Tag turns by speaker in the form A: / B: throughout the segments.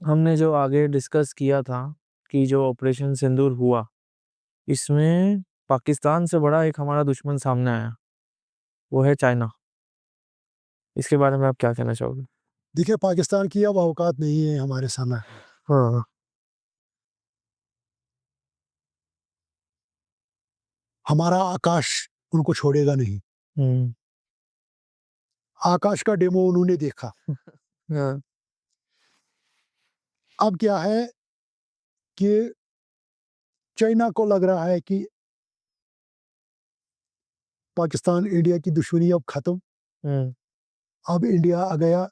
A: हमने जो आगे डिस्कस किया था कि जो ऑपरेशन सिंदूर हुआ, इसमें पाकिस्तान से बड़ा एक हमारा दुश्मन सामने आया, वो है चाइना। इसके बारे में आप क्या कहना चाहोगे?
B: देखिए, पाकिस्तान की अब औकात नहीं है हमारे सामने।
A: हाँ।
B: हमारा आकाश उनको छोड़ेगा नहीं।
A: हम्म।
B: आकाश का डेमो उन्होंने देखा।
A: हाँ।
B: अब क्या है कि चाइना को लग रहा है कि पाकिस्तान इंडिया की दुश्मनी अब खत्म।
A: हम्म।
B: अब इंडिया आ गया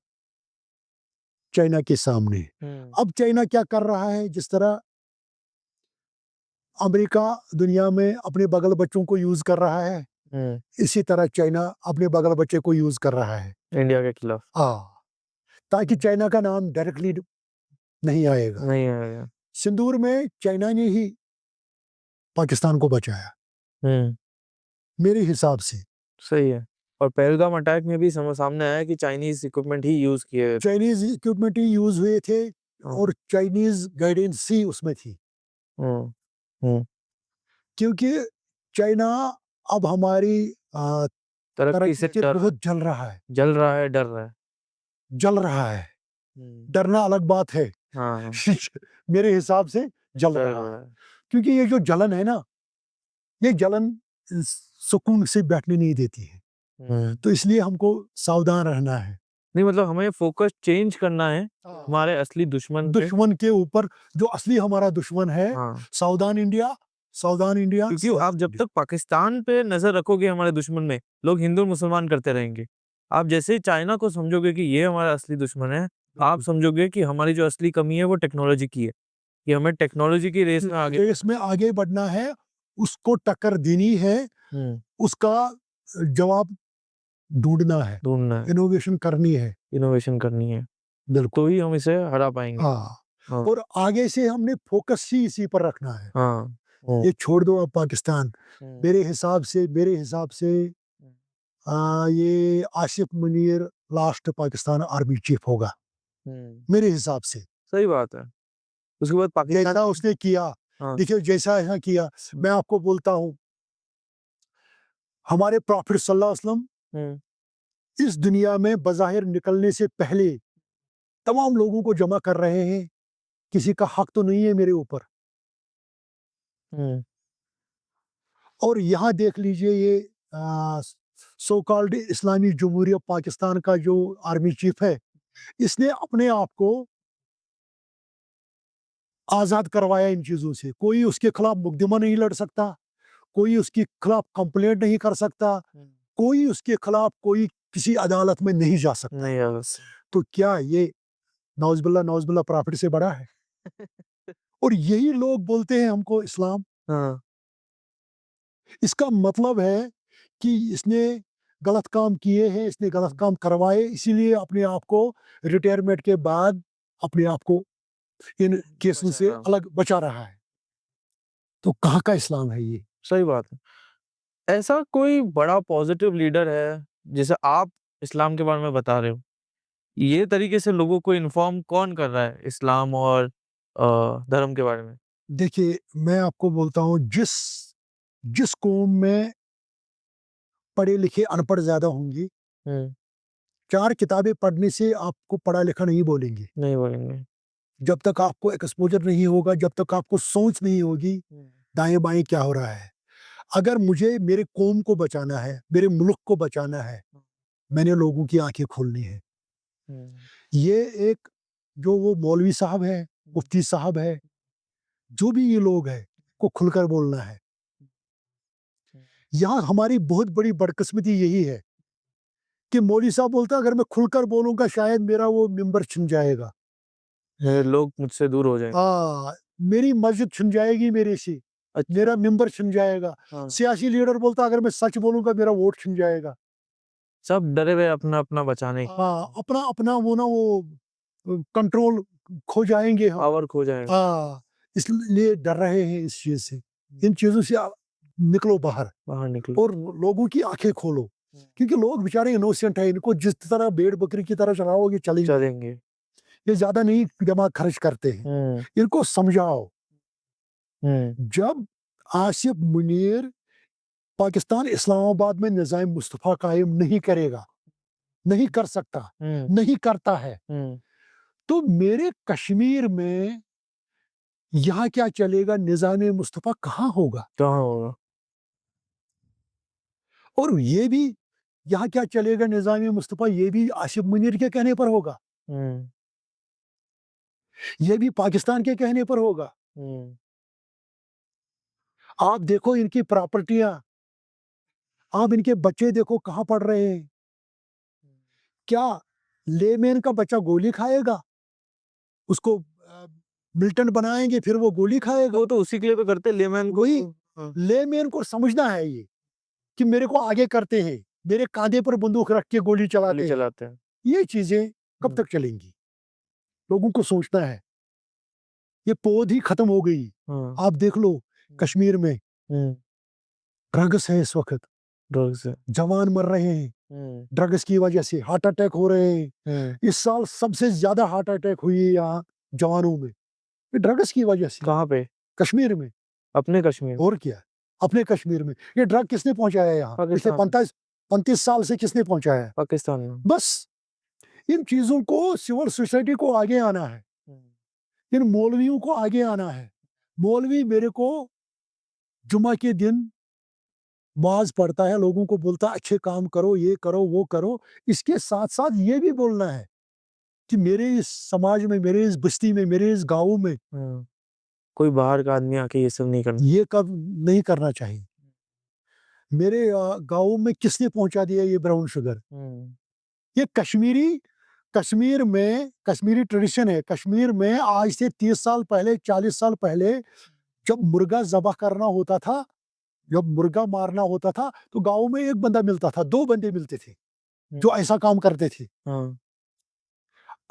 B: चाइना के सामने।
A: हम्म।
B: अब चाइना क्या कर रहा है, जिस तरह अमेरिका दुनिया में अपने बगल बच्चों को यूज कर रहा है,
A: हम्म।
B: इसी तरह चाइना अपने बगल बच्चे को यूज कर रहा है।
A: इंडिया के खिलाफ।
B: ताकि चाइना का नाम डायरेक्टली नहीं आएगा।
A: नहीं आएगा।
B: सिंदूर में चाइना ने ही पाकिस्तान को बचाया,
A: हम्म।
B: मेरे हिसाब से।
A: सही है। और पहलगाम अटैक में भी सामने आया कि चाइनीज इक्विपमेंट ही यूज किए।
B: चाइनीज इक्विपमेंट ही यूज हुए थे
A: हाँ।
B: और चाइनीज गाइडेंस ही उसमें थी,
A: हम्म। हम्म।
B: क्योंकि चाइना अब हमारी आ,
A: तरक्की
B: तरक्की
A: से
B: से
A: डर रहा है।
B: बहुत जल रहा है।
A: जल रहा है, डर रहा है।
B: जल रहा है।
A: हम्म।
B: डरना अलग बात है।
A: हाँ।
B: मेरे हिसाब से जल
A: डर
B: रहा
A: रहा
B: है,
A: है।
B: क्योंकि ये जो जलन है ना, ये जलन सुकून से बैठने नहीं देती है।
A: हम्म।
B: तो इसलिए हमको सावधान रहना है।
A: नहीं, मतलब हमें फोकस चेंज करना है हमारे असली दुश्मन पे।
B: दुश्मन के ऊपर, जो असली हमारा दुश्मन है।
A: हाँ।
B: सावधान इंडिया, सावधान इंडिया,
A: क्योंकि आप
B: सावधान
A: जब
B: इंडिया।
A: तक पाकिस्तान पे नजर रखोगे हमारे दुश्मन में, लोग हिंदू मुसलमान करते रहेंगे। आप जैसे ही चाइना को समझोगे कि ये हमारा असली दुश्मन है, आप समझोगे कि हमारी जो असली कमी है वो टेक्नोलॉजी की है, कि हमें टेक्नोलॉजी की रेस में आगे
B: देश में आगे बढ़ना है, उसको टक्कर देनी है,
A: हम्म
B: उसका जवाब ढूंढना है,
A: ढूंढना है,
B: इनोवेशन करनी है।
A: इनोवेशन करनी है, तो
B: बिल्कुल।
A: ही हम इसे हरा पाएंगे।
B: हाँ,
A: हाँ।
B: और आगे से हमने फोकस ही इसी पर रखना है।
A: हाँ।
B: ये छोड़ दो अब पाकिस्तान।
A: हम्म।
B: मेरे हिसाब से ये Asif Munir last Pakistan army chief होगा,
A: हम्म।
B: मेरे हिसाब से।
A: सही बात है। उसके बाद पाकिस्तान
B: जैसा उसने किया,
A: हाँ।
B: देखिए जैसा ऐसा किया। मैं आपको बोलता हूँ, हमारे प्रॉफिट सल्लल्लाहु अलैहि वसल्लम
A: हम्म।
B: इस दुनिया में बज़ाहिर निकलने से पहले तमाम लोगों को जमा कर रहे हैं, किसी का हक तो नहीं है मेरे ऊपर।
A: हम्म।
B: और यहाँ देख लीजिए, ये सो कॉल्ड इस्लामी जमहूरिया पाकिस्तान का जो आर्मी चीफ है, इसने अपने आप को आज़ाद करवाया इन चीज़ों से। कोई उसके खिलाफ मुकदमा नहीं लड़ सकता, कोई उसके खिलाफ कंप्लेंट नहीं कर सकता, कोई उसके खिलाफ कोई किसी अदालत में नहीं जा सकता।
A: नहीं आ
B: तो क्या ये नौज़बिल्ला नौज़बिल्ला प्रॉफिट से बड़ा है? और यही लोग बोलते हैं हमको इस्लाम।
A: हाँ।
B: इसका मतलब है कि इसने गलत काम किए हैं, इसने गलत काम करवाए, इसीलिए अपने आप को रिटायरमेंट के बाद अपने आप को इन केसों
A: बचा
B: से
A: रहा हूँ।
B: अलग बचा रहा है। तो कहाँ का इस्लाम है ये?
A: सही बात है। ऐसा कोई बड़ा पॉजिटिव लीडर है, जैसे आप इस्लाम के बारे में बता रहे हो, ये तरीके से लोगों को इन्फॉर्म कौन कर रहा है इस्लाम और धर्म के बारे में?
B: देखिए, मैं आपको बोलता हूँ, जिस जिस कौम में पढ़े लिखे अनपढ़ ज़्यादा होंगे,
A: हम्म।
B: 4 किताबें पढ़ने से आपको पढ़ा लिखा नहीं बोलेंगे।
A: नहीं बोलेंगे।
B: जब तक आपको एक्सपोज़र नहीं होगा, जब तक आपको सोच नहीं होगी,
A: हम्म।
B: दाएँ-बाएँ क्या हो रहा है। अगर मुझे मेरे कौम को बचाना है, मेरे मुल्क को बचाना है, मैंने लोगों की आँखें खोलनी है।
A: हम्म।
B: ये एक, जो वो मौलवी साहब है, मुफ्ती साहब है, जो भी ये लोग हैं, को खुलकर बोलना है। यहाँ हमारी बहुत बड़ी बदकिस्मती यही है कि मौलवी साहब बोलता है, अगर मैं खुलकर बोलूँगा शायद मेरा वो मिंबर छिन जाएगा।
A: लोग मुझसे दूर हो जाएंगे।
B: मेरी मस्जिद छिन जाएगी मेरे से,
A: अच्छा।
B: मेरा मिंबर छिन जाएगा।
A: हाँ।
B: सियासी लीडर बोलता है, अगर मैं सच बोलूँगा मेरा वोट छिन जाएगा।
A: सब डरे हुए अपना अपना बचाने की।
B: अपना वो ना वो कंट्रोल खो जाएँगे हम।
A: पावर खो जाएगा।
B: इसलिए डर रहे हैं इस चीज़ से। इन चीज़ों से निकलो बाहर
A: बाहर निकलो।
B: और लोगों की आँखें खोलो, क्योंकि लोग बेचारे इनोसेंट हैं, इनको जिस तरह भेड़-बकरी की तरह चलाओगे चलेंगे।
A: चलेंगे।
B: ये ज़्यादा नहीं दिमाग खर्च करते हैं।
A: हम्म,
B: इनको समझाओ।
A: हम्म,
B: जब आसिफ मुनीर पाकिस्तान इस्लामाबाद में निज़ाम मुस्तफ़ा कायम नहीं करेगा, नहीं कर सकता,
A: हम्म,
B: नहीं करता है,
A: हम्म,
B: तो मेरे कश्मीर में यहाँ क्या चलेगा, निज़ाम मुस्तफ़ा कहाँ होगा?
A: कहाँ होगा?
B: और ये भी यहाँ क्या चलेगा निज़ाम मुस्तफ़ा, ये भी आसिफ मुनीर के कहने पर होगा,
A: हम्म,
B: ये भी पाकिस्तान के कहने पर होगा।
A: हम्म,
B: आप देखो इनकी प्रॉपर्टियाँ, आप इनके बच्चे देखो कहाँ पढ़ रहे हैं। क्या लेमैन का बच्चा गोली खाएगा? उसको मिल्टन बनाएँगे फिर वो गोली खाएगा।
A: वो तो उसी के लिए तो करते लेमैन को।
B: वही
A: हाँ,
B: लेमैन को समझना है ये, कि मेरे को आगे करते हैं, मेरे काँधे पर बंदूक रख के गोली
A: गोली
B: चलाते हैं।
A: चलाते हैं।
B: ये चीज़ें कब तक चलेंगी? लोगों को सोचना है। ये पौध ही खत्म हो गई।
A: हाँ,
B: आप देख लो कश्मीर में
A: हम्म,
B: ड्रग्स है इस वक़्त,
A: ड्रग्स है।
B: जवान मर रहे हैं,
A: हम्म,
B: ड्रग्स की वजह से हार्ट अटैक हो रहे हैं।
A: हम्म,
B: इस साल सबसे ज़्यादा हार्ट अटैक हुई है यहाँ जवानों में, ये ड्रग्स की वजह से,
A: कहाँ पे?
B: कश्मीर में।
A: अपने कश्मीर में?
B: और क्या? अपने कश्मीर में। ये ड्रग किसने पहुँचाया यहाँ? पिछले
A: पाकिस्तान में?
B: 35 साल से किसने पहुँचाया है?
A: पाकिस्तान में?
B: बस इन चीज़ों को सिविल सोसाइटी को आगे आना है।
A: हम्म,
B: इन मौलवियों को आगे आना है। मौलवी मेरे को जुमा के दिन वाज़ पढ़ता है, लोगों को बोलता है अच्छे काम करो, ये करो, वो करो। इसके साथ-साथ ये भी बोलना है कि मेरे इस समाज में, मेरे इस बस्ती में, मेरे इस गाँव में
A: हाँ, कोई बाहर का आदमी आके ये सब नहीं करना।
B: ये कब नहीं करना चाहिए। मेरे गाँव में किसने पहुँचा दिया ये ब्राउन शुगर?
A: हम्म,
B: ये कश्मीर में कश्मीरी ट्रेडिशन है। कश्मीर में आज से 30 साल पहले, 40 साल पहले जब मुर्गा ज़बह करना होता था, जब मुर्गा मारना होता था, तो गाँव में 1 बंदा मिलता था, 2 बंदे मिलते थे,
A: हम्म,
B: जो ऐसा काम करते थे।
A: हाँ,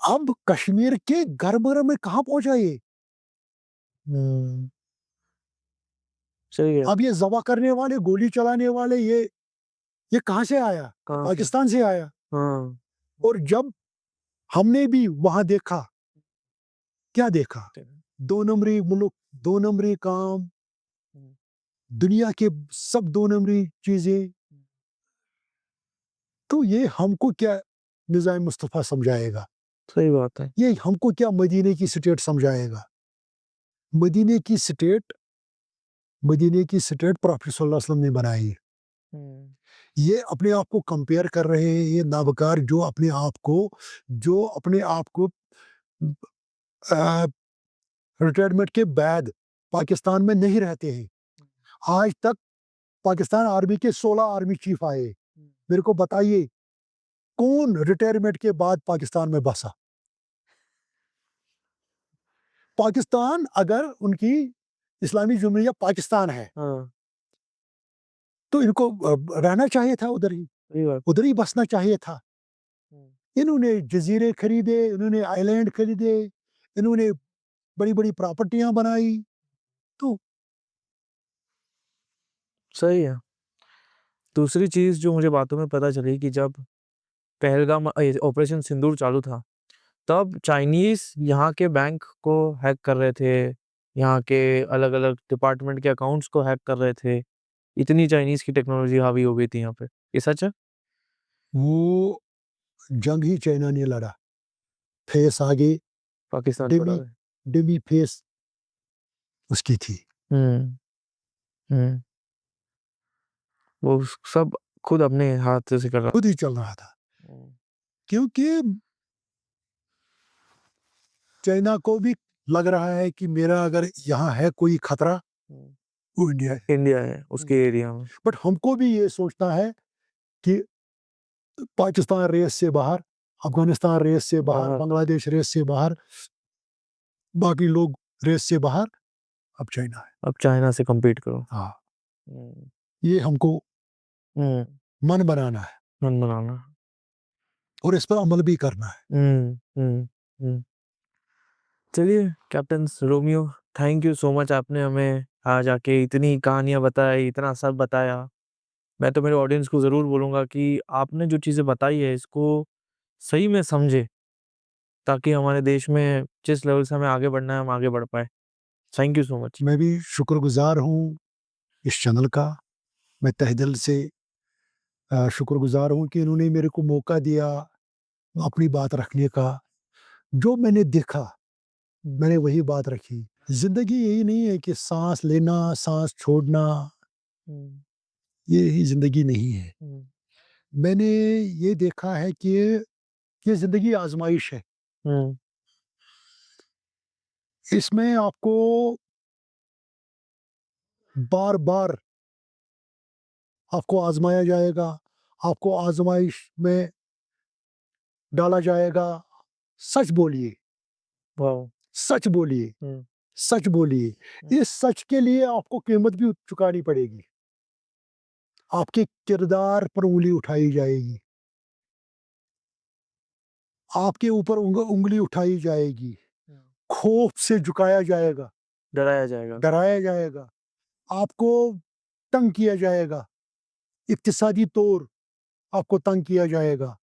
B: अब कश्मीर के घर-घर में कहाँ पहुँचा ये?
A: हम्म, सही है।
B: अब ये ज़बह करने वाले, गोली चलाने वाले ये कहाँ से आया?
A: कहाँ से?
B: पाकिस्तान से आया।
A: हाँ,
B: और जब हमने भी वहाँ देखा, क्या देखा? 2 नंबरी मुल्क, 2 नंबरी काम,
A: हम्म,
B: दुनिया के सब 2 नंबरी चीज़ें, तो ये हमको क्या निज़ाम मुस्तफ़ा समझाएगा?
A: सही बात है।
B: ये हमको क्या मदीने की स्टेट समझाएगा? मदीने की स्टेट मदीने की स्टेट प्रॉफ़ेट सल्लल्लाहु अलैहि वसल्लम ने बनाई है।
A: हम्म,
B: ये अपने आप को कंपेयर कर रहे हैं, ये नावकार जो अपने आप को अ, रिटायरमेंट के बाद पाकिस्तान में नहीं रहते हैं। आज तक पाकिस्तान आर्मी के 16 आर्मी चीफ आए। मेरे को बताइए कौन रिटायरमेंट के बाद पाकिस्तान में बसा? पाकिस्तान अगर उनकी इस्लामी जुम्हूरिया पाकिस्तान है,
A: हाँ,
B: तो इनको रहना चाहिए था
A: सही बात।
B: उधर ही बसना चाहिए था।
A: हम्म,
B: इन्होंने जज़ीरे खरीदे, इन्होंने आइलैंड खरीदे, इन्होंने बड़ी-बड़ी प्रॉपर्टियाँ बनाई, तो
A: सही है। दूसरी चीज़ जो मुझे बातों में पता चली कि जब पहलगाम ऑपरेशन सिंदूर चालू था, तब चाइनीज़ यहाँ के बैंक को हैक कर रहे थे, यहाँ के अलग-अलग डिपार्टमेंट के अकाउंट्स को हैक कर रहे थे। इतनी चाइनीज़ की टेक्नोलॉजी हावी हो गई थी यहाँ पे। ये सच है?
B: वो जंग ही चाइना ने लड़ा। फेस आगे,
A: पाकिस्तान छोड़ा
B: डेमी
A: है।
B: डेमी फेस उसकी थी।
A: हुँ, हुँ। वो सब खुद अपने हाथ से कर रहा।
B: खुद ही चल रहा था।
A: हुँ,
B: क्योंकि चाइना को भी लग रहा है कि मेरा अगर यहाँ है कोई खतरा,
A: हुँ।
B: वो इंडिया है।
A: इंडिया है, उसके एरिया में।
B: बट हमको भी ये सोचना है कि पाकिस्तान रेस से बाहर, अफ़गानिस्तान रेस से बाहर,
A: बाहर
B: बांग्लादेश रेस से बाहर, बाकी लोग रेस से बाहर, अब चाइना है।
A: अब चाइना से कम्पीट करो।
B: हाँ,
A: हुँ,
B: ये हमको
A: हुँ।
B: मन बनाना है
A: मन बनाना।
B: और इस पर अमल भी करना है।
A: हुँ, हुँ, हुँ। चलिए captain Romeo, thank you so much, आपने हमें आज आके इतनी कहानियाँ बताई, इतना सब बताया। मैं तो मेरे ऑडियंस को ज़रूर बोलूँगा कि आपने जो चीज़ें बताई है इसको सही में समझे, ताकि हमारे देश में जिस लेवल से हमें आगे बढ़ना है हम आगे बढ़ पाए। Thank you so much.
B: मैं भी शुक्रगुजार हूँ इस चैनल का। मैं तहे दिल से शुक्रगुजार हूँ कि इन्होंने मेरे को मौका दिया अपनी बात रखने का। जो मैंने देखा, मैंने वही बात रखी। ज़िंदगी यही नहीं है कि साँस लेना, साँस छोड़ना,
A: हुँ,
B: ये ही ज़िंदगी नहीं है।
A: हुँ,
B: मैंने ये देखा है कि ये ज़िंदगी आज़माइश है।
A: हुँ,
B: इसमें आपको बार-बार आपको आज़माया जाएगा, आपको आज़माइश में डाला जाएगा। सच बोलिए,
A: वाओ!
B: सच बोलिए,
A: हुँ,
B: सच बोलिए।
A: हुँ,
B: इस सच के लिए आपको कीमत भी चुकानी पड़ेगी। आपके किरदार पर उँगली उठाई जाएगी। आपके ऊपर उँगली उठाई जाएगी।
A: हुँ,
B: खौफ से झुकाया जाएगा,
A: डराया जाएगा।
B: डराया जाएगा। आपको तंग किया जाएगा। इक्तिसादी तौर आपको तंग किया जाएगा।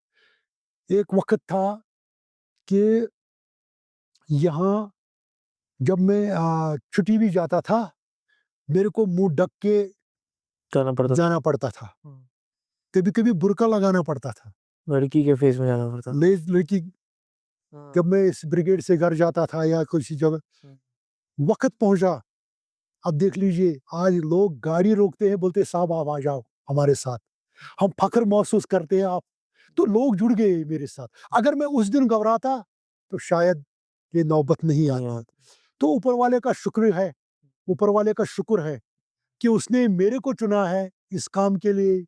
B: एक वक़्त था कि यहाँ जब मैं छुट्टी भी जाता था, मेरे को मुँह ढक के
A: जाना पड़ता था।
B: जाना पड़ता था।
A: हुँ,
B: कभी-कभी बुर्का लगाना पड़ता था।
A: लड़की के फेस में जाना पड़ता।
B: लड़की
A: हाँ,
B: जब मैं इस ब्रिगेड से घर जाता था या किसी जगह,
A: हुँ,
B: वक़्त पहुँचा। अब देख लीजिए, आज लोग गाड़ी रोकते हैं, बोलते हैं साहब आप आ जाओ हमारे साथ। हम फ़ख्र महसूस करते हैं आप, तो लोग जुड़ गए मेरे साथ। अगर मैं उस दिन घबराता, तो शायद ये नौबत नहीं
A: नहीं
B: आती।
A: यार।
B: तो ऊपर वाले का शुक्र है, ऊपर वाले का शुक्र है कि उसने मेरे को चुना है इस काम के लिए।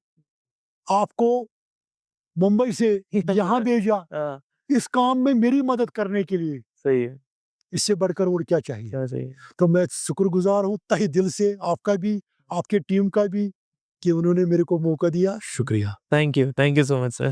B: आपको मुंबई से यहाँ भेजा,
A: हाँ,
B: इस काम में मेरी मदद करने के लिए।
A: सही है,
B: इससे बढ़कर और क्या चाहिए?
A: क्या चाहिए?
B: तो मैं शुक्रगुज़ार हूँ तहे दिल से आपका भी, आपकी टीम का भी कि उन्होंने मेरे को मौका दिया। शुक्रिया।
A: Thank you so much sir.